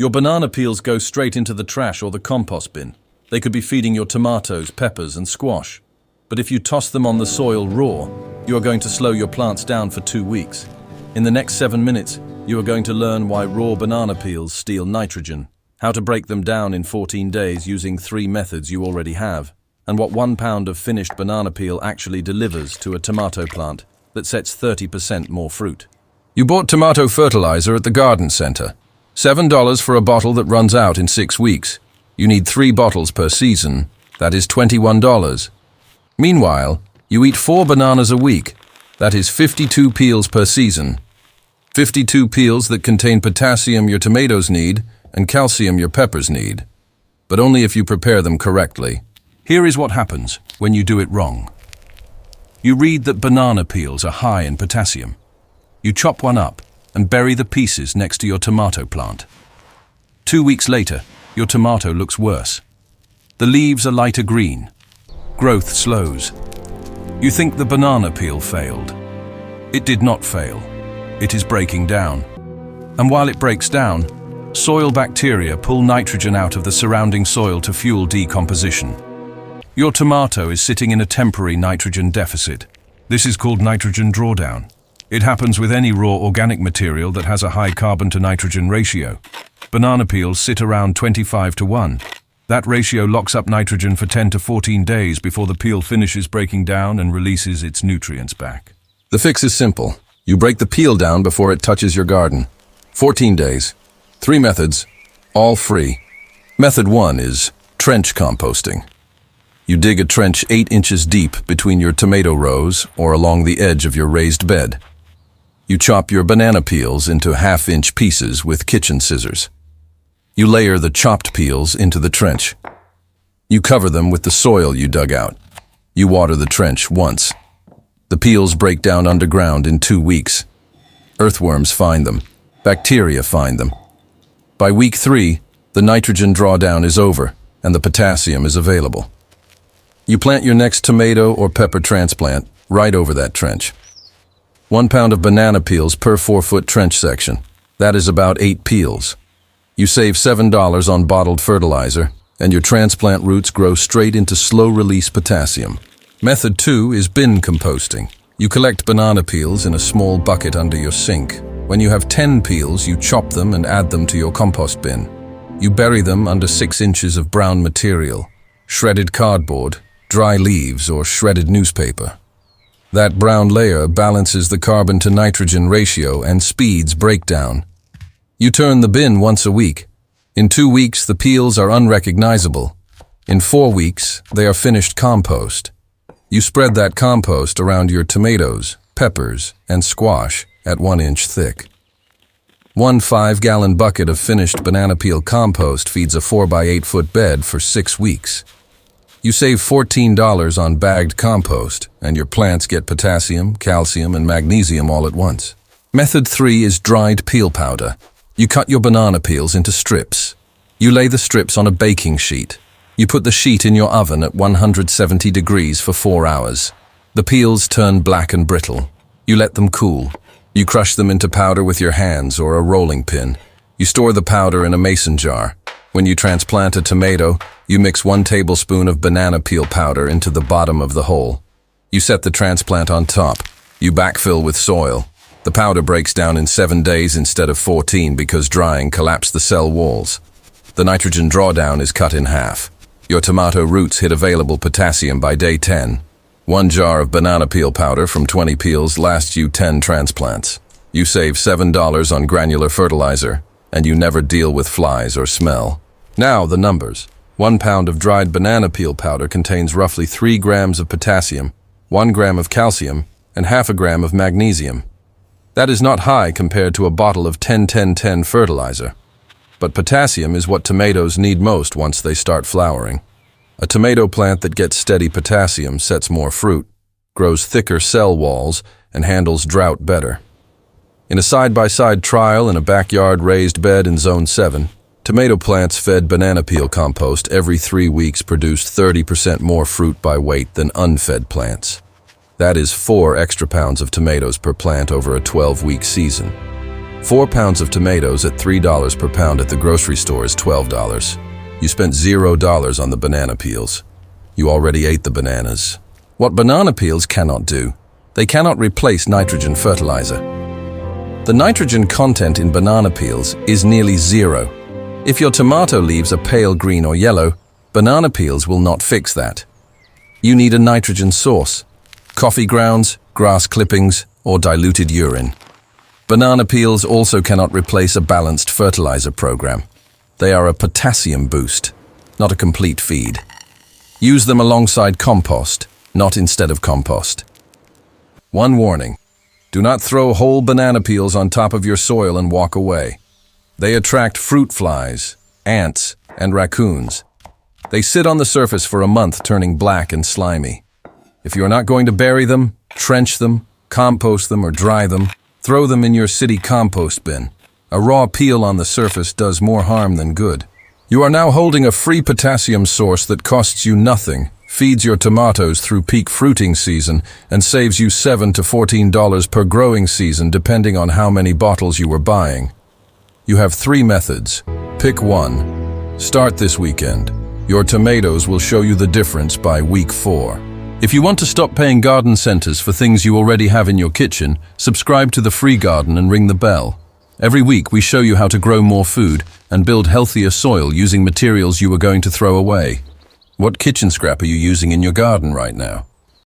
Your banana peels go straight into the trash or the compost bin. They could be feeding your tomatoes, peppers, and squash. But if you toss them on the soil raw, you are going to slow your plants down for 2 weeks. In the next 7 minutes, you are going to learn why raw banana peels steal nitrogen, how to break them down in 14 days using 3 methods you already have, and what 1 pound of finished banana peel actually delivers to a tomato plant that sets 30% more fruit. You bought tomato fertilizer at the garden center. $7 for a bottle that runs out in 6 weeks. You need 3 bottles per season. That is $21. Meanwhile, you eat 4 bananas a week. That is 52 peels per season. 52 peels that contain potassium your tomatoes need and calcium your peppers need. But only if you prepare them correctly. Here is what happens when you do it wrong. You read that banana peels are high in potassium. You chop one up and bury the pieces next to your tomato plant. 2 weeks later, your tomato looks worse. The leaves are lighter green. Growth slows. You think the banana peel failed. It did not fail. It is breaking down. And while it breaks down, soil bacteria pull nitrogen out of the surrounding soil to fuel decomposition. Your tomato is sitting in a temporary nitrogen deficit. This is called nitrogen drawdown. It happens with any raw organic material that has a high carbon-to-nitrogen ratio. Banana peels sit around 25:1. That ratio locks up nitrogen for 10 to 14 days before the peel finishes breaking down and releases its nutrients back. The fix is simple. You break the peel down before it touches your garden. 14 days. 3 methods, all free. Method 1 is trench composting. You dig a trench 8 inches deep between your tomato rows or along the edge of your raised bed. You chop your banana peels into 1/2-inch pieces with kitchen scissors. You layer the chopped peels into the trench. You cover them with the soil you dug out. You water the trench once. The peels break down underground in 2 weeks. Earthworms find them. Bacteria find them. By week 3, the nitrogen drawdown is over and the potassium is available. You plant your next tomato or pepper transplant right over that trench. 1 pound of banana peels per 4-foot trench section. That is about 8 peels. You save $7 on bottled fertilizer, and your transplant roots grow straight into slow-release potassium. Method 2 is bin composting. You collect banana peels in a small bucket under your sink. When you have 10 peels, you chop them and add them to your compost bin. You bury them under 6 inches of brown material, shredded cardboard, dry leaves, or shredded newspaper. That brown layer balances the carbon-to-nitrogen ratio and speeds breakdown. You turn the bin once a week. In 2 weeks, the peels are unrecognizable. In 4 weeks, they are finished compost. You spread that compost around your tomatoes, peppers, and squash at 1 inch thick. 1 5-gallon bucket of finished banana peel compost feeds a 4 by 8 foot bed for 6 weeks. You save $14 on bagged compost, and your plants get potassium, calcium, and magnesium all at once. Method 3 is dried peel powder. You cut your banana peels into strips. You lay the strips on a baking sheet. You put the sheet in your oven at 170 degrees for 4 hours. The peels turn black and brittle. You let them cool. You crush them into powder with your hands or a rolling pin. You store the powder in a mason jar. When you transplant a tomato, you mix 1 tablespoon of banana peel powder into the bottom of the hole. You set the transplant on top. You backfill with soil. The powder breaks down in 7 days instead of 14 because drying collapsed the cell walls. The nitrogen drawdown is cut in half. Your tomato roots hit available potassium by day 10. 1 jar of banana peel powder from 20 peels lasts you 10 transplants. You save $7 on granular fertilizer, and you never deal with flies or smell. Now the numbers. 1 pound of dried banana peel powder contains roughly 3 grams of potassium, 1 gram of calcium, and 1/2 gram of magnesium. That is not high compared to a bottle of 10-10-10 fertilizer. But potassium is what tomatoes need most once they start flowering. A tomato plant that gets steady potassium sets more fruit, grows thicker cell walls, and handles drought better. In a side-by-side trial in a backyard raised bed in Zone 7, tomato plants fed banana peel compost every 3 weeks produced 30% more fruit by weight than unfed plants. That is 4 extra pounds of tomatoes per plant over a 12-week season. 4 pounds of tomatoes at $3 per pound at the grocery store is $12. You spent $0 on the banana peels. You already ate the bananas. What banana peels cannot do, they cannot replace nitrogen fertilizer. The nitrogen content in banana peels is nearly zero. If your tomato leaves are pale green or yellow, banana peels will not fix that. You need a nitrogen source: coffee grounds, grass clippings, or diluted urine. Banana peels also cannot replace a balanced fertilizer program. They are a potassium boost, not a complete feed. Use them alongside compost, not instead of compost. One warning: do not throw whole banana peels on top of your soil and walk away. They attract fruit flies, ants, and raccoons. They sit on the surface for a month, turning black and slimy. If you are not going to bury them, trench them, compost them, or dry them, throw them in your city compost bin. A raw peel on the surface does more harm than good. You are now holding a free potassium source that costs you nothing, feeds your tomatoes through peak fruiting season, and saves you $7 to $14 per growing season depending on how many bottles you were buying. You have 3 methods. Pick one. Start this weekend. Your tomatoes will show you the difference by week 4. If you want to stop paying garden centers for things you already have in your kitchen, subscribe to the free garden and ring the bell. Every week we show you how to grow more food and build healthier soil using materials you were going to throw away. What kitchen scrap are you using in your garden right now?